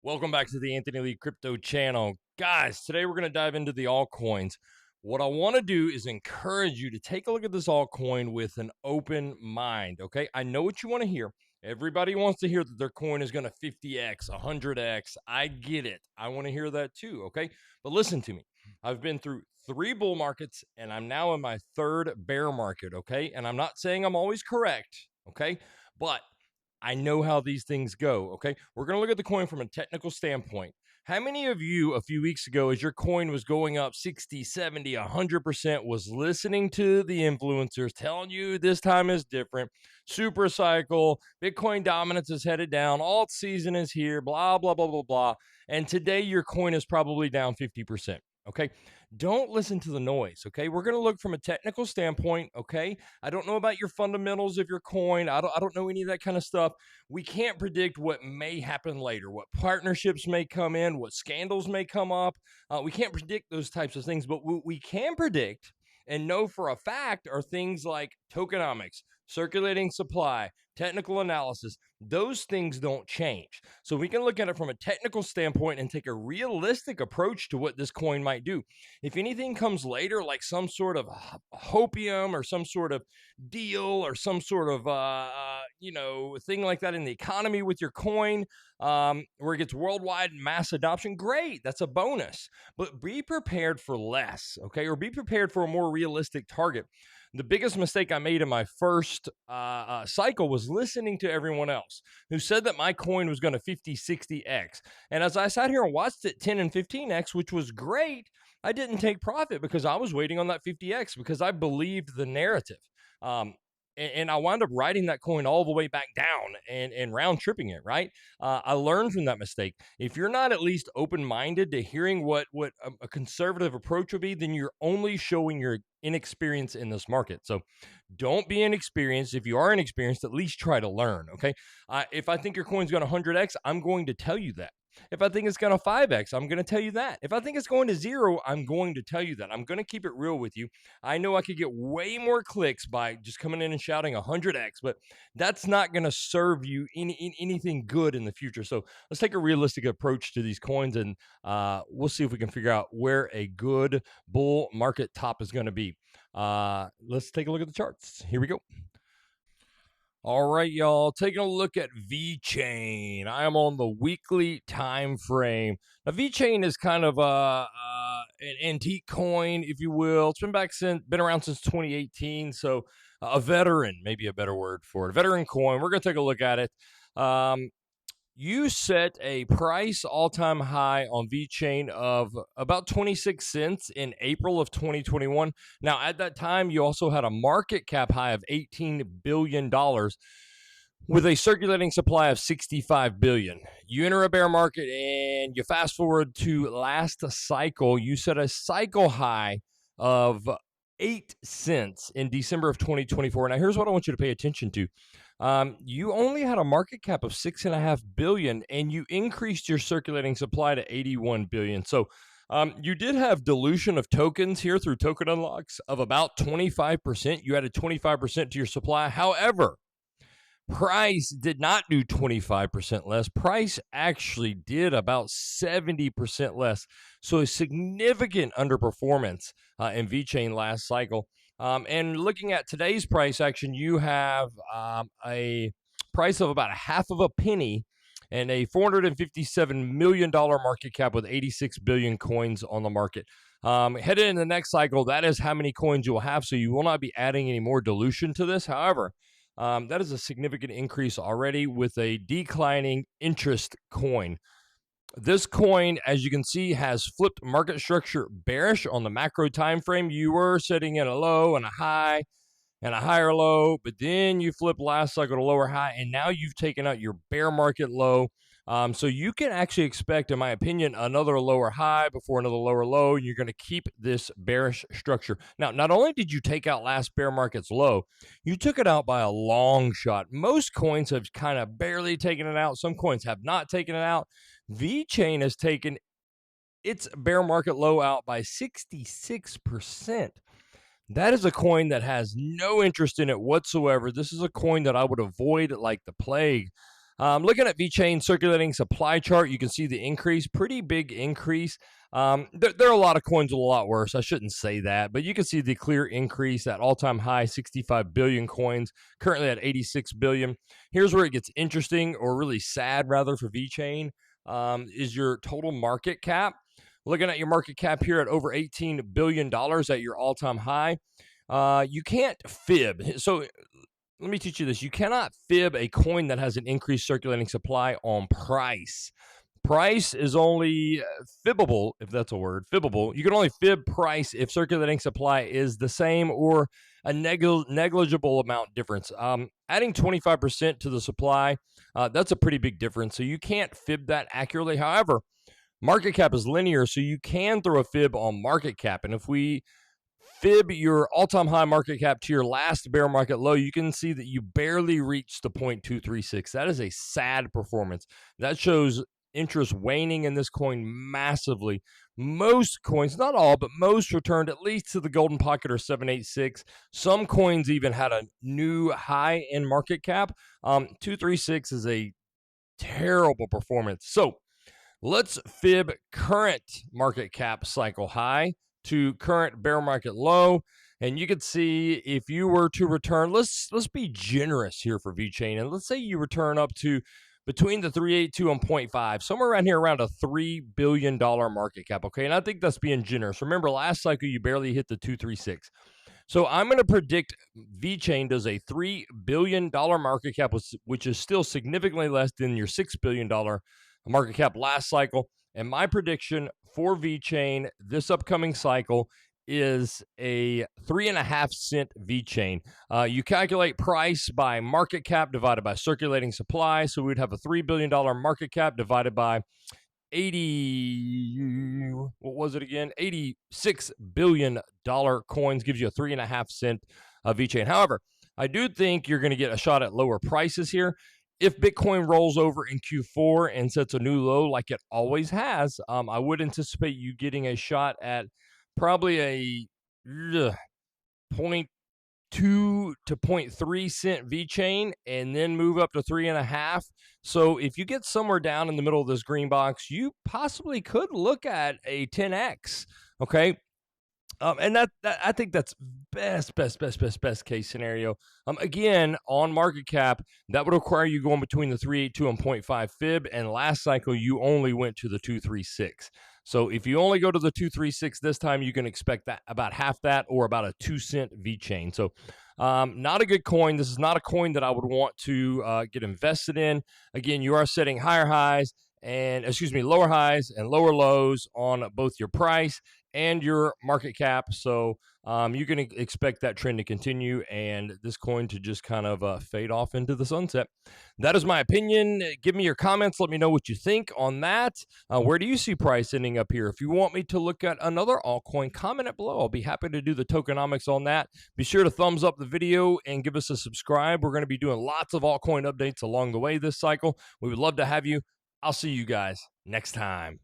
Welcome back to the Anthony Lee Crypto channel. Guys, today we're going to dive into the altcoins. What I want to do is encourage you to take a look at this altcoin with an open mind, okay? I know what you want to hear. Everybody wants to hear that their coin is going to 50x, 100x. I get it. I want to hear that too, okay? But listen to me. I've been through 3 bull markets and I'm now in my 3rd bear market, okay? And I'm not saying I'm always correct, okay? But I know how these things go, okay? We're going to look at the coin from a technical standpoint. How many of you a few weeks ago, as your coin was going up 60, 70, 100%, was listening to the influencers telling you this time is different, super cycle, Bitcoin dominance is headed down, alt season is here, blah, blah, blah, blah, blah. And today your coin is probably down 50%. Okay, don't listen to the noise. Okay, we're going to look from a technical standpoint. Okay, I don't know about your fundamentals of your coin. I don't know any of that kind of stuff. We can't predict what may happen later, what partnerships may come in, what scandals may come up. We can't predict those types of things, but what we can predict and know for a fact are things like tokenomics, circulating supply, technical analysis. Those things don't change. So we can look at it from a technical standpoint and take a realistic approach to what this coin might do. If anything comes later, like some sort of hopium or some sort of deal or some sort of thing like that in the economy with your coin, where it gets worldwide mass adoption, great, that's a bonus. But be prepared for less, okay? Or be prepared for a more realistic target. The biggest mistake I made in my first cycle was listening to everyone else who said that my coin was going to 50, 60x. And as I sat here and watched it 10 and 15x, which was great, I didn't take profit because I was waiting on that 50x because I believed the narrative. And I wound up writing that coin all the way back down and round tripping it, right? I learned from that mistake. If you're not at least open-minded to hearing what a conservative approach would be, then you're only showing your inexperience in this market. So don't be inexperienced. If you are inexperienced, at least try to learn, okay? If I think your coin's going to 100x, I'm going to tell you that. If I think it's going to 5x, I'm going to tell you that. If I think it's going to 0, I'm going to tell you that. I'm going to keep it real with you. I know I could get way more clicks by just coming in and shouting 100x, but that's not going to serve you anything good in the future. So let's take a realistic approach to these coins, and we'll see if we can figure out where a good bull market top is going to be. Let's take a look at the charts. Here we go. All right, y'all, taking a look at Vechain. I am on the weekly time frame. Now, Vechain is kind of an antique coin, if you will. It's been around since 2018, so a veteran, maybe a better word for it. A veteran coin. We're going to take a look at it. You set a price all-time high on Vechain of about 26 cents in April of 2021. Now, at that time, you also had a market cap high of $18 billion with a circulating supply of 65 billion. You enter a bear market and you fast forward to last cycle, you set a cycle high of 8 cents in December of 2024. Now, here's what I want you to pay attention to. You only had a market cap of 6.5 billion, and you increased your circulating supply to 81 billion. So you did have dilution of tokens here through token unlocks of about 25%. You added 25% to your supply. However, price did not do 25% less. Price actually did about 70% less. So a significant underperformance in Vechain last cycle. And looking at today's price action, you have a price of about a half of a penny and a $457 million market cap with 86 billion coins on the market. Headed in the next cycle, that is how many coins you will have. So you will not be adding any more dilution to this. However, that is a significant increase already with a declining interest coin. This coin, as you can see, has flipped market structure bearish on the macro time frame. You were sitting in a low and a high and a higher low, but then you flip last cycle to lower high, and now you've taken out your bear market low. So you can actually expect, in my opinion, another lower high before another lower low, and you're going to keep this bearish structure. Now, not only did you take out last bear market's low, you took it out by a long shot. Most coins have kind of barely taken it out. Some coins have not taken it out. Vechain has taken its bear market low out by 66%. That is a coin that has no interest in it whatsoever. This is a coin that I would avoid like the plague. Looking at Vechain circulating supply chart, you can see the increase, pretty big increase. There are a lot of coins with a lot worse. I shouldn't say that, but you can see the clear increase at all-time high, 65 billion coins, currently at 86 billion. Here's where it gets interesting, or really sad rather, for Vechain, is your total market cap. Looking at your market cap here at over $18 billion at your all-time high. You can't fib. So let me teach you this. You cannot fib a coin that has an increased circulating supply on price. Price is only fibbable, if that's a word, fibbable. You can only fib price if circulating supply is the same or a negligible amount difference. Adding 25% to the supply, that's a pretty big difference. So you can't fib that accurately. However, market cap is linear, so you can throw a fib on market cap. And if we fib your all-time high market cap to your last bear market low, you can see that you barely reached the 0.236. That is a sad performance. That shows interest waning in this coin massively. Most coins, not all, but most returned at least to the golden pocket or 786. Some coins even had a new high in market cap. 236 is a terrible performance. So let's fib current market cap cycle high to current bear market low, and you can see if you were to return, let's be generous here for Vechain, and let's say you return up to between the 382 and 0.5, somewhere around here, around a $3 billion market cap, okay? And I think that's being generous. Remember, last cycle you barely hit the 236. So I'm going to predict Vechain does a $3 billion market cap, which is still significantly less than your $6 billion market cap last cycle. And my prediction for Vechain this upcoming cycle is a 3.5 cent Vechain. You calculate price by market cap divided by circulating supply. So we'd have a $3 billion market cap divided by 86 billion dollar coins gives you a 3.5 cent Vechain. However, I do think you're going to get a shot at lower prices here. If Bitcoin rolls over in Q4 and sets a new low like it always has, I would anticipate you getting a shot at probably a 0.2 to 0.3 cent Vechain and then move up to 3.5. So if you get somewhere down in the middle of this green box, you possibly could look at a 10x. Okay. And that I think that's best case scenario. Again, on market cap, that would require you going between the 382 and 0.5 fib. And last cycle, you only went to the 236. So if you only go to the 236 this time, you can expect that about half that, or about a 2 cent Vechain. So not a good coin. This is not a coin that I would want to get invested in. Again, you are setting lower highs and lower lows on both your price and your market cap. So you can expect that trend to continue and this coin to just kind of fade off into the sunset. That is my opinion. Give me your comments. Let me know what you think on that. Where do you see price ending up here? If you want me to look at another altcoin, comment it below. I'll be happy to do the tokenomics on that. Be sure to thumbs up the video and give us a subscribe. We're going to be doing lots of altcoin updates along the way this cycle. We would love to have you. I'll see you guys next time.